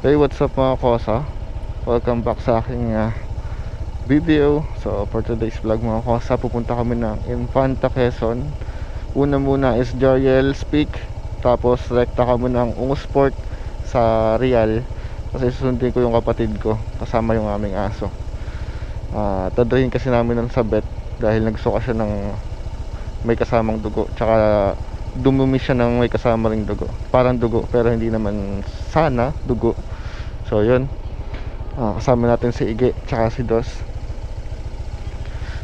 Hey, what's up mga kosa? Welcome back sa aking video. So for today's vlog mga kosa, pupunta kami ng Infanta, Quezon. Una muna is Joriel Peak, tapos rekta kami ng Ungusport sa Real, kasi susundin ko yung kapatid ko kasama yung aming aso. Tadrihin kasi namin ng sabet dahil nagsuka siya ng may kasamang dugo, tsaka dumumi siya ng may kasama ring dugo, parang dugo pero hindi naman sana dugo. So yun, kasama natin si Ige tsaka si Dos.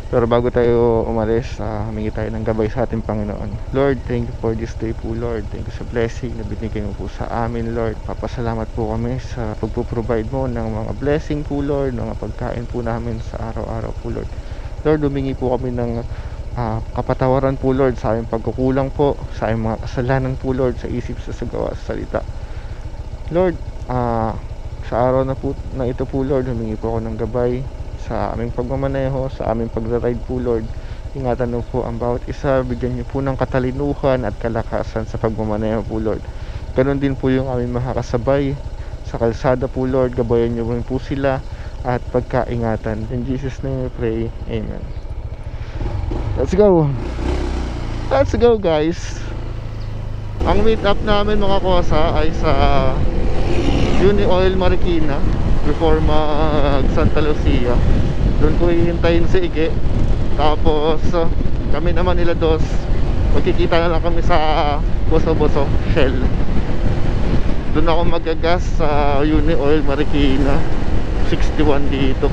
Pero bago tayo umalis, humingi tayo ng gabay sa ating Panginoon. Lord, thank you for this day po, Lord. Thank you sa blessing na binigay mo po sa amin, Lord. Papasalamat po kami sa pagpo-provide mo ng mga blessing po, Lord, ng mga pagkain po namin sa araw-araw po, Lord. Lord, humingi po kami ng kapatawaran po, Lord, sa aming pagkukulang po, sa aming mga kasalanan po, Lord, sa isip, sa gawa, sa salita. Lord, sa araw na ito po, Lord, humingi po ako ng gabay sa aming pagmamaneho, sa aming pagra-ride po, Lord. Ingatan mo po ang bawat isa, bigyan niyo po ng katalinuhan at kalakasan sa pagmamaneho po, Lord. Ganon din po yung aming makakasabay sa kalsada po, Lord. Gabayan niyo po sila at pagkaingatan. In Jesus' name we pray, Amen. Let's go! Let's go, guys! Ang meet up namin mga kosa ay sa Uni Oil Marikina before mag Santa Lucia. Doon ko hihintayin si Ige. Tapos kami naman nila Dos, magkikita na lang kami sa Boso-Boso Shell. Doon ako magagas sa Uni Oil Marikina. 61 dito.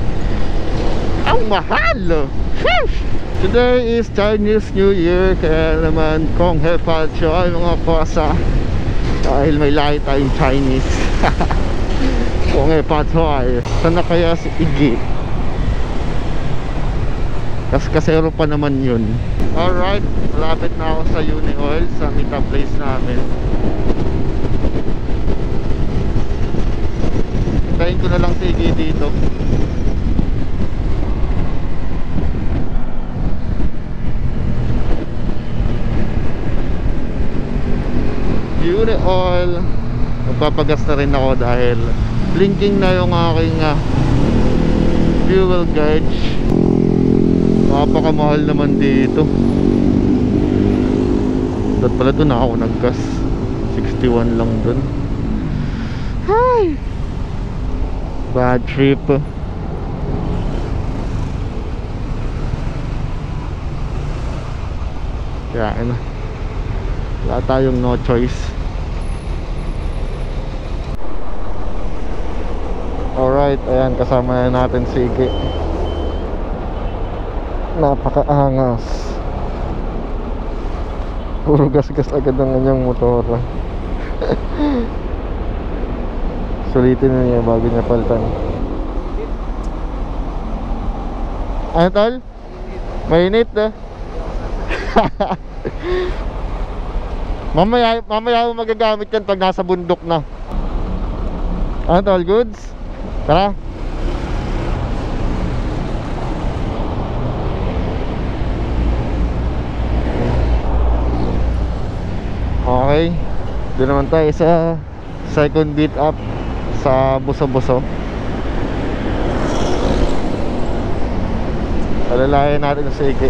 Ang mahal! Sheesh! Today is Chinese New Year, kaya naman Kong He Fa Choy mga kosa, dahil may lahi tayong Chinese. Kong He Fa Choy. Sana kaya si Iggy? Kasero pa naman yun. Alright, malapit na ako sa Uni Oil, sa meetup place namin. Hintayin ko na lang si Iggy dito. Uni Oil, magpapagas na rin ako dahil blinking na yung aking fuel gauge. Napakamahal naman dito. Dapat pala doon ako naggas, 61 lang doon. Hi! Bad trip. Kaya wala tayong no choice. Alright, ayan, kasama na natin si Ige. Napakaangas. Puro gas-gas agad ang kanyang motor. Sulitin na niya bago niya palitan. Ano tol? Mainit na. Mamaya mo magagamit yan pag nasa bundok na. Ano tol, goods? Tara. Okay, doon naman tayo sa second beat up sa Boso-Boso. Alalayan natin sa Ige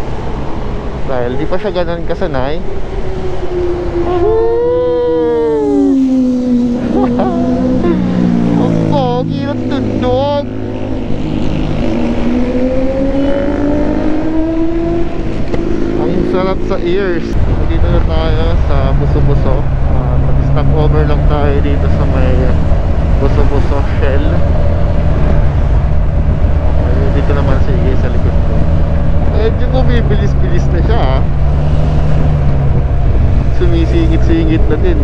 dahil di pa siya ganun kasanay. Ang pogi ng tundog. Ang sarap sa ears. Dito na tayo sa Boso-Boso. Mag-stop over lang tayo dito sa may Boso-Boso Shell. Okay, dito naman si Ige sa likod ko. Medyo bumibilis-bilis na siya, sumisingit-singit na din.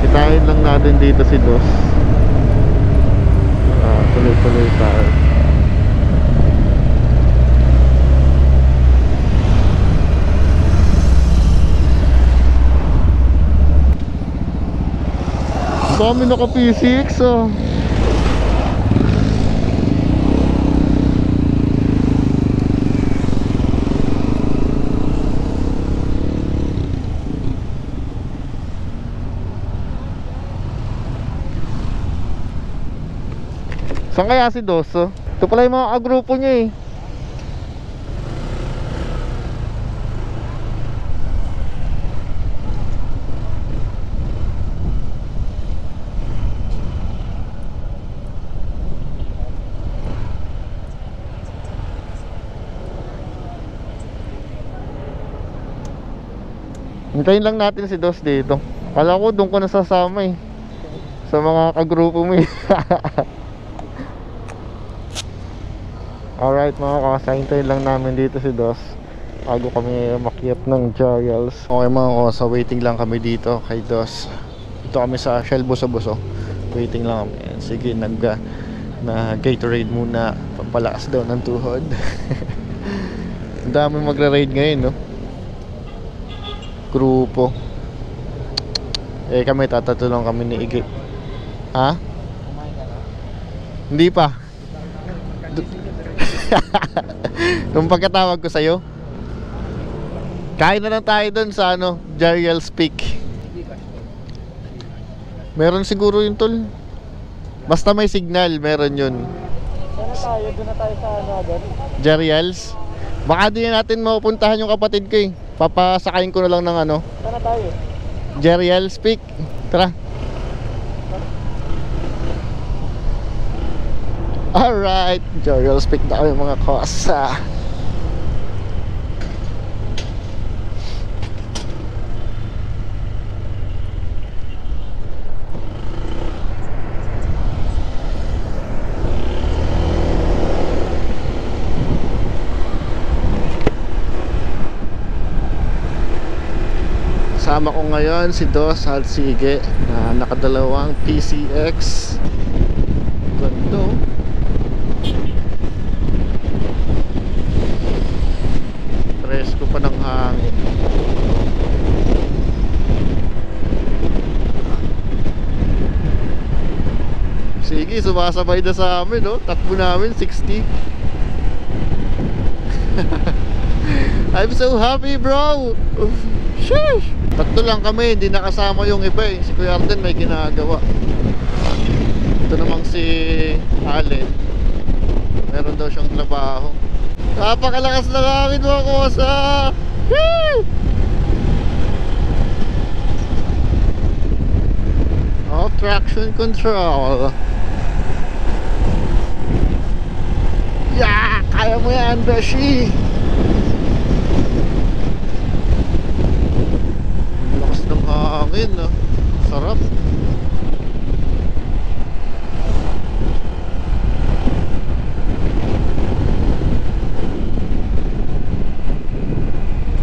Kitahin lang natin dito si Dos. Tuloy-tuloy tayo. Dami naka P6 Saan kaya si Doso? Ito pala yung mga agrupo niya eh. Hintayin lang natin si Dos dito. Kala ko doon ko nasasama eh, sa mga kagrupo mo eh. Alright mga kasa, hintayin lang namin dito si Dos bago kami makyat ng Jarials. Okay mga kasa, waiting lang kami dito kay Dos. Dito kami sa Shell Buso-Buso. Waiting lang kami. Sige, na Gatorade muna, pampalakas daw ng tuhod. Ang dami magra-raid ngayon, no? Grupo. Eh kami tatatulong kami ni Iggy. Ha? Hindi pa. Nung pagkatawag ko sa'yo, kain na lang tayo dun sa ano, Jarials Peak. Meron siguro yun tol. Basta may signal, meron yun. Sana tayo, doon na tayo sa ano agad. Jarials. Baka di natin mapupuntahan yung kapatid ko eh. Papasakayin ko na lang ng ano, Sana tayo. Jarials Peak. Tara. Alright, Jarials Peak na kami mga kosa. Kasama ko ngayon si Dos Halsige na nakadalawang PCX. Ganda. Presko pa ng hangin. Sige, sumasabay na sa amin, no? Takbo namin 60. I'm so happy, bro. Sheesh. Tatlo lang kami, hindi nakasama yung iba eh. Si Kuya Arden may ginagawa. Ito namang si Allen, meron daw siyang trabaho. Napakalakas ng hangin mga kosa. Oh, traction control. Yeah, kaya mo yan, Beshi. Lakas ng hangin, no? Sarap.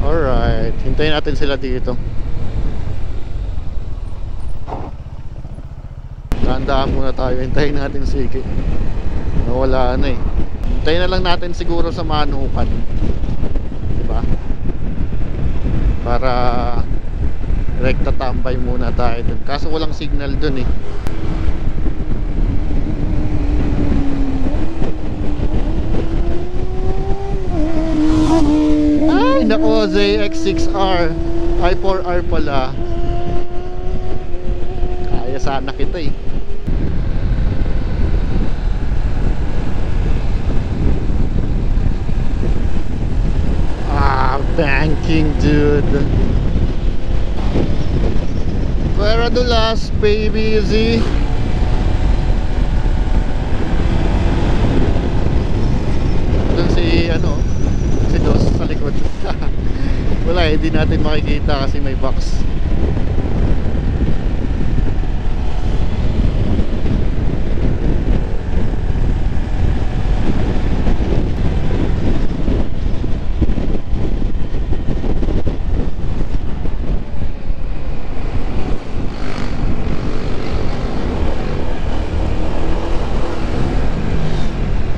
Alright, hintayin natin sila dito. Dahan-dahan muna tayo, hintayin natin si Iggy. Nawala na eh. Hintayin na lang natin siguro sa Manukan, diba? Para rekta tambay muna tayo dun. Kaso walang signal dun eh. Ay nako, ZX6R i4R pala. Kaya sana kita eh. Banking, dude. Where are the last baby, easy? Doon si ano, si Dos sa likod. Wala eh, hindi natin makikita kasi may box.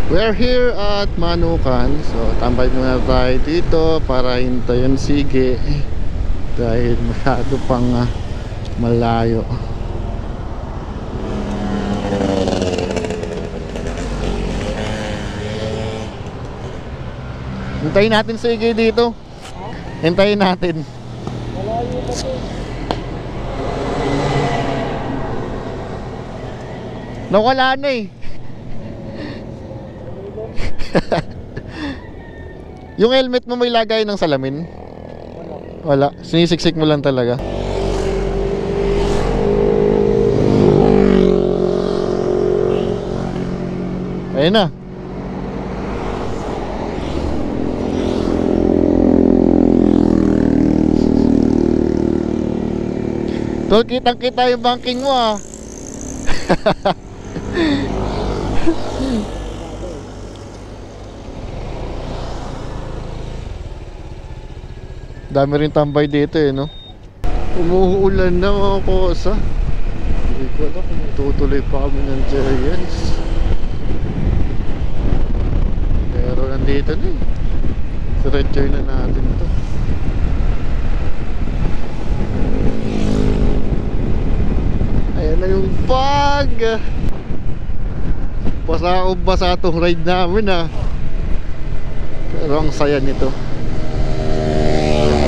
We're here at Manukan. So tambay muna tayo dito para hintayin si Iggy dahil masyado pang malayo. Hintayin natin si Iggy dito. Hintayin natin. Malayo pa to. Nawala na eh. Yung helmet mo may lagay ng salamin? Wala. Sinisiksik mo lang talaga. Ayun na. Tol, kitang-kita yung banking mo ah. Dami rin tambay dito eh, no? Umuulan na mga kosa. Hindi ko alam kung tutuloy pa kami ng Giants. Pero nandito na eh. Surrender na natin to. Ayan na yung fog. Basa tong ride namin ah. Pero ang saya nito.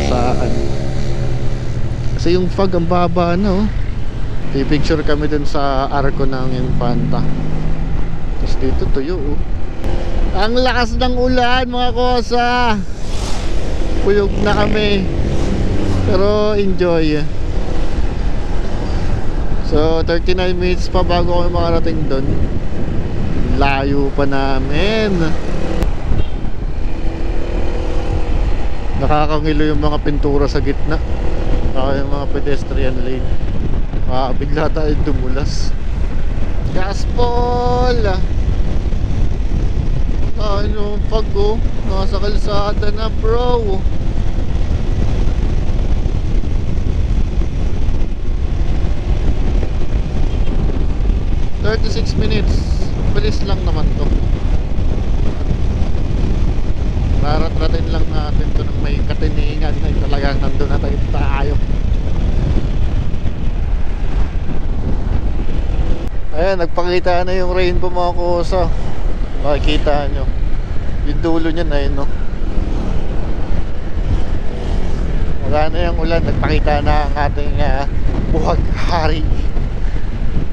Saan? Kasi yung fog ang baba na oh. Pipicture kami dun sa arko ng Infanta. Tapos dito tuyo oh. Ang lakas ng ulan mga kosa. Puyog na kami. Pero enjoy. So 39 minutes pa bago kami makarating dun. Layo pa namin. Nakakangilo yung mga pintura sa gitna. Saka yung mga pedestrian lane. Bigla tayo dumulas. Gaspol! Ano pag oh, nasa kalsada na bro. "36 minutes. Bilis lang naman to. Raratratin lang natin to ng may katiningan na talagang nandun na tayo. Ayan, nagpakita na yung rainbow mga kosa. Makikita nyo yung dulo nya na yun, no? Wala na yung ulan. Nagpakita na ang ating buhaghari.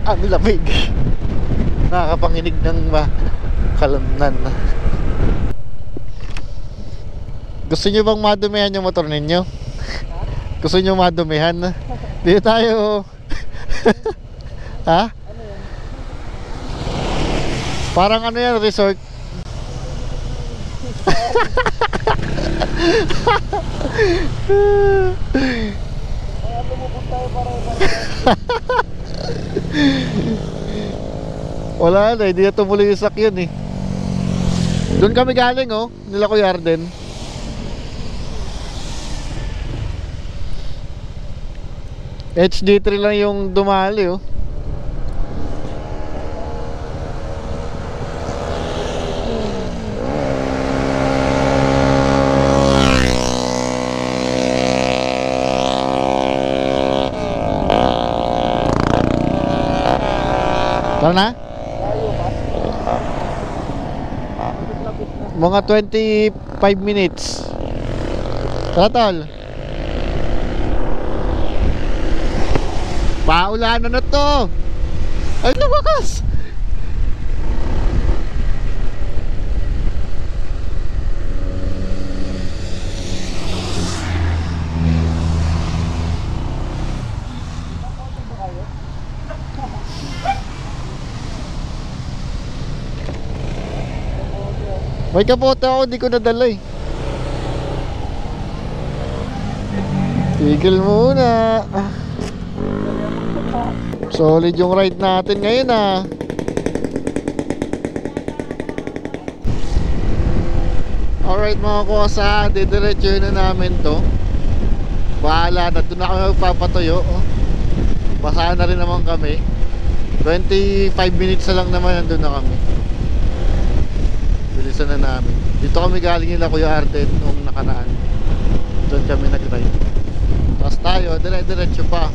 Ang lamig. Nakakapanginig ng kalamnan. Gusto nyo bang madumihan yung motor ninyo? Gusto nyo madumihan? Dito tayo. Ha? Parang ano yan, resort. Wala na, hindi na tumuloy yung sakyan eh. Doon kami galing oh, nila Kuya Arden. HD3 lang yung dumali oh. Tara na? Mga 25 minutes. Tara tol. Paulanan na to. Ay lumakas. May kapote ako, di ko nadala eh. Tigil muna. Solid yung ride natin ngayon ah. Alright mga kosa, didiretso na namin to. Bahala na, doon na kami magpapatuyo oh. Basa na rin naman kami. 25 minutes na lang naman, nandun na kami. Bilisan na namin. Dito kami galing nila Kuya Arden nung nakaraan. Doon kami nag-ride. Tapos tayo, dire-diretso pa.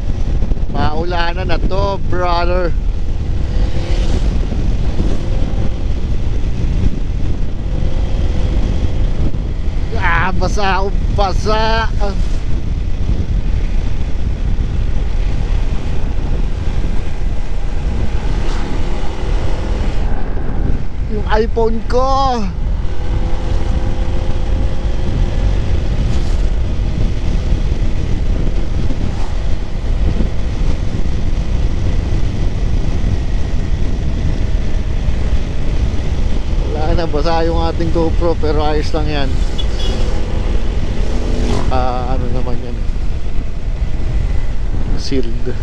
Paulanan na to, brother. Basa akong basa. Yung iPhone ko basa yung ating GoPro, pero ayos lang yan. Ano naman yan, sealed.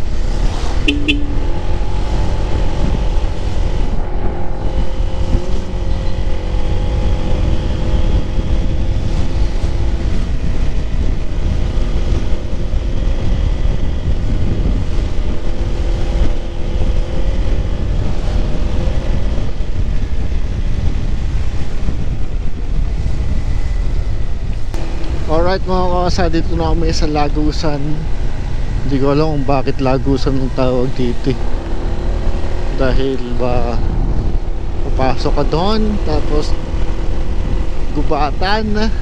Alright mga kasa, dito na kami sa Lagusan. Hindi ko alam kung bakit Lagusan ang tawag dito, dahil ba papasok ka doon, tapos gubatan,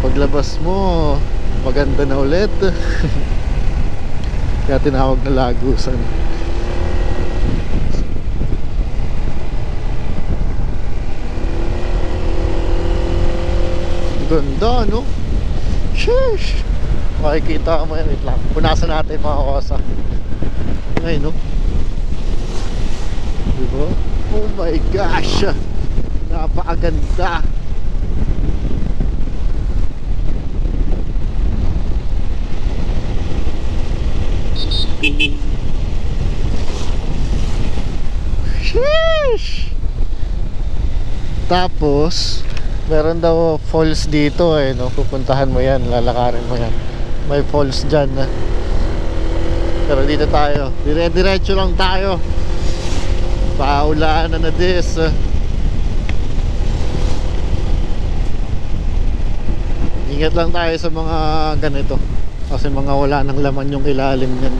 paglabas mo maganda na ulit. Kaya tinawag na Lagusan. Ganda, no? Sheesh! Makikita mo yan, wait lang. Punasan natin mga kosa. Ay, no? Diba? Oh my gosh! Napakaganda! Sheesh! Tapos meron daw falls dito no? Pupuntahan mo yan, lalakarin mo yan. May falls dyan pero dito tayo, dire-diretso lang tayo. Paulaan na this. Ingat lang tayo sa mga ganito, kasi mga wala nang laman yung ilalim yan.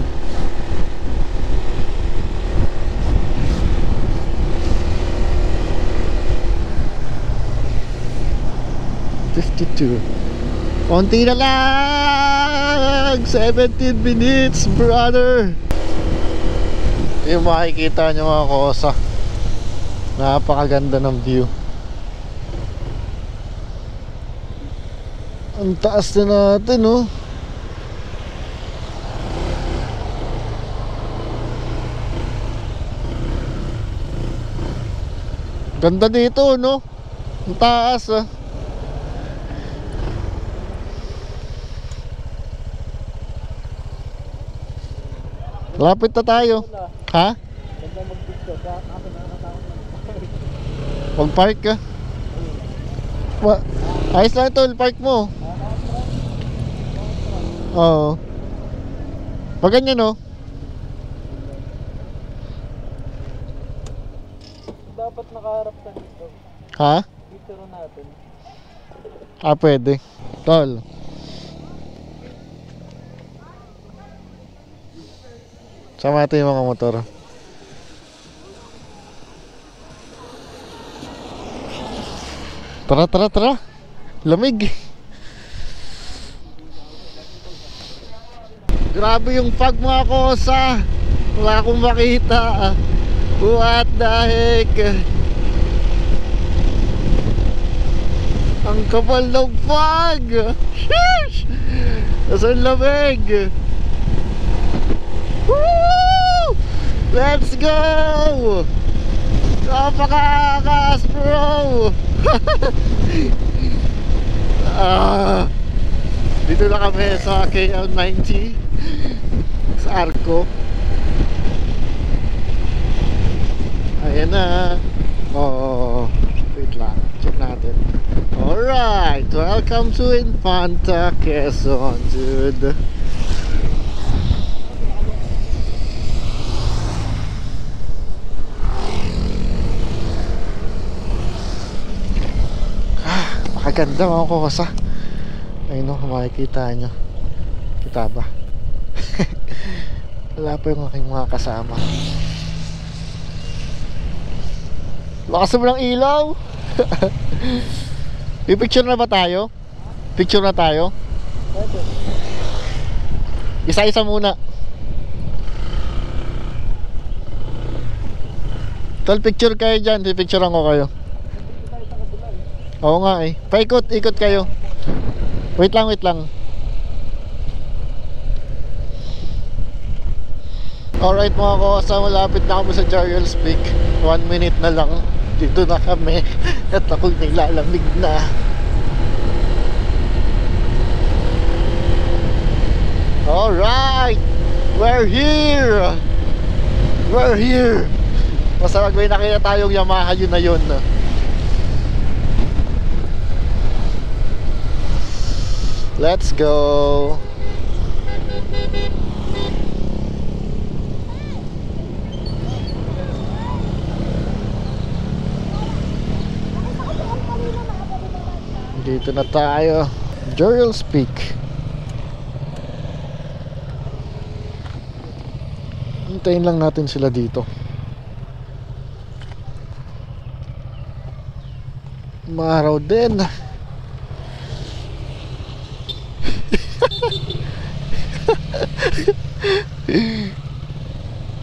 Konti na lang, 17 minutes brother. Yung makikita nyo mga kosa, napakaganda ng view. Ang taas na natin, no? Ganda dito, no? Ang taas, Lapit na tayo. Ha? Mag-park ka? Ayos lang ito, park mo. Oo. Pag ganyan, no? Dapat nakaharap ka dito. Ha? Dito rin natin. Pwede. Tol. Sama natin yung mga motor. Tara. Lamig. Grabe yung fog mga kosa. Wala akong makita. What the heck? Ang kapal ng fog. Sheesh! Nasaan lamig? Woo! Let's go! Napakakas, bro! Dito na kami sa KL90 sa Arco. Ayan na. Wait lang, check natin. Alright, welcome to Infanta, Quezon, dude. Ganda mga kosa. Ayun o, makikita nyo. Kita ba? Wala pa yung aking mga kasama. Lakas mo ng ilaw. Pipicture na ba tayo? Picture na tayo? Isa-isa muna. Tol, picture kayo dyan. Pipicturean ko kayo. Oo nga eh. Ikot kayo. Wait lang. Alright mga kosa, malapit na kami sa Jariel's Peak. 1 minute na lang. Dito na kami at ako'y nilalamig na. Alright, we're here. We're here. Basta may nakita tayong Yamaha, yun na yun. Let's go. Dito na tayo. Jurals Peak. Hintayin lang natin sila dito. Maaraw din.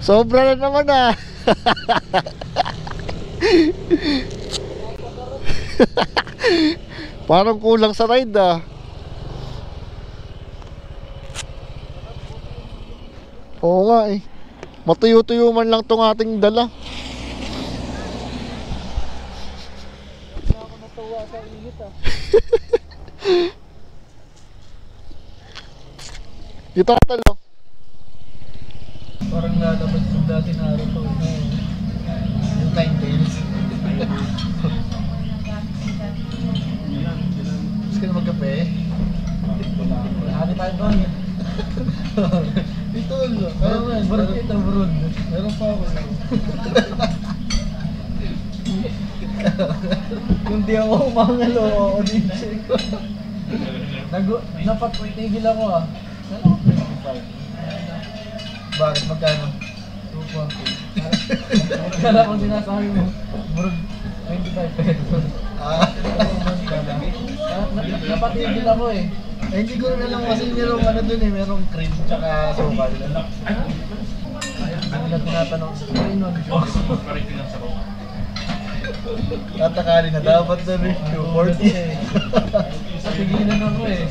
Sobra na naman ah. Parang kulang sa ride ah. Oo nga eh. Matuyo-tuyo man lang tong ating dala. Hindi ako natuwa sa init ah. Dito ka talo. Parang lalabas yung dati na araw ko. Yung Nine Tails. Gusto ka na magkape? Hali tayo doon. Dito Ayun man, burod kita, burod. Meron pa ako. Kung di ako umangalo, ako din check. Napatigil ako ah. Ano? 25. Bakit? Magkano? 2.2. Kala ko sinasabi mo, burod 25 pesos. Napatigil ako eh. Eh, hindi ko na lang kasi merong ano dun eh, merong cream tsaka sukal. Ano na tinatanong? Ay, no, Tatakali na dapat dun eh, 240. Tigilan ako eh.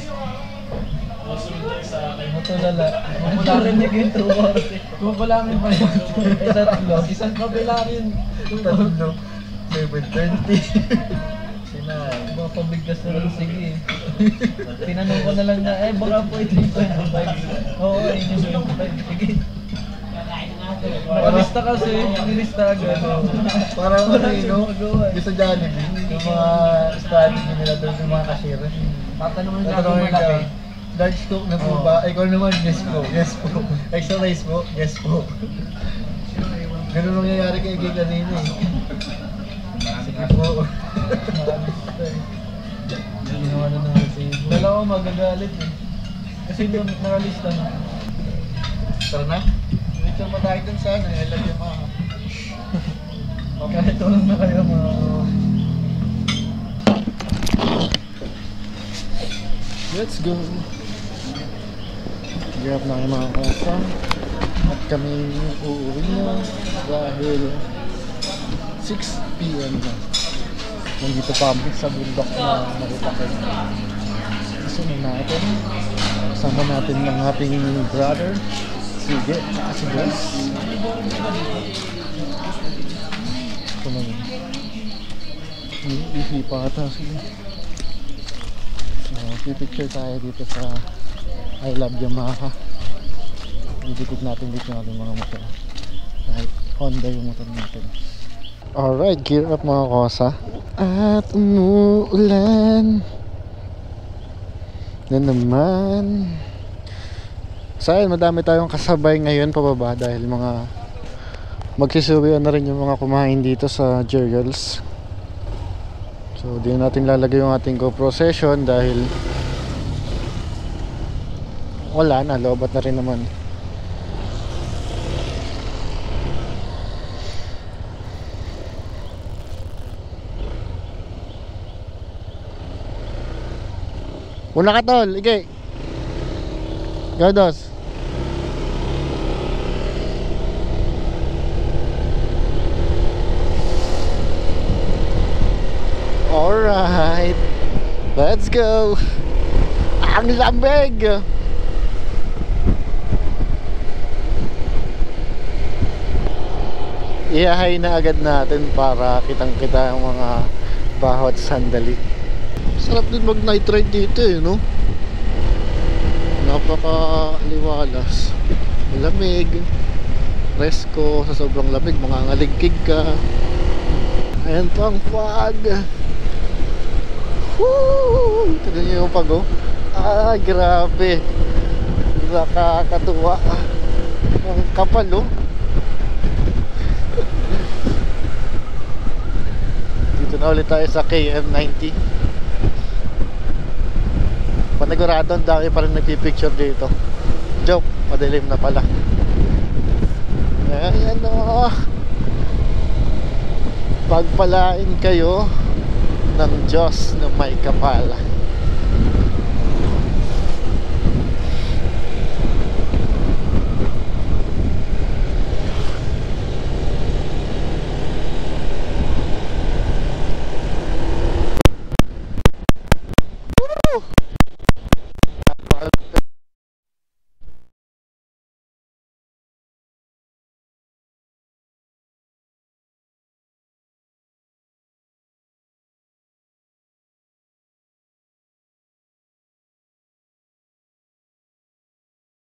Matulala. Wala rin naging 240. Kupalamin pa yun. Tatlo. Isang kabilamin. Tatlo. 720. Sinay. Mga pabigkas na lang. Sige. Tinanong ko na lang na, baka pwede yung 25. Oo, yun yung 25. Sige. Nakalista kasi. Nilista agad. Parang ano yun, no? Yung sa Jollibee, yung mga strategy nila doon, yung mga cashier. Tatanungin na ako Tatanungin ka, malaki. large coke na po ba? Ikaw naman, yes po. Yes po. Extra rice po? Yes po. Ganun nangyayari kay Iggy kanina eh. Sige po. Ginawa na naman si Ibo. Dalawa magagalit eh. Kasi doon nakalista na. Tara na. Dito mo tayo dun sa ano, I love you mga. Kahit tulong na kayo mga... Let's go. Grab na yung mga kasa. At kami uuwi na dahil 6 PM na. Nandito pa kami sa bundok na Maritaken. Sunod natin. Kasama natin ng ating brother, Sige, at si Bless. Ito na yun. Ihi pa ata sila. Pipicture tayo dito sa I Love Yamaha. Idikit natin dito natin mga motor. Kahit Honda yung motor natin. Alright, gear up mga kosa. At umuulan na naman. Sayang, madami tayong kasabay ngayon pababa dahil mga magsisuwian na rin yung mga kumain dito sa Jurals. So di natin lalagay yung ating GoPro session dahil wala na, lobat na rin naman. Una ka tol, ike Gados. Alright, let's go. Ang lamig. Iyahay na agad natin para kitang-kita ang mga bawat sandali. Sarap din mag night ride dito eh, no? Napaka-liwalas. Malamig. Presko. Sa sobrang lamig, mangangaligkig ka. Ayan pa ang fog. Woo! Tignan niyo yung pag, oh. Ah, grabe. Nakakatuwa. Ang kapal, oh. Dito na ulit tayo sa KM90. Panigurado, ang dami pa rin nagpipicture dito. Joke, madilim na pala. Ayan, oh. Pagpalain kayo ng Diyos na may kapal.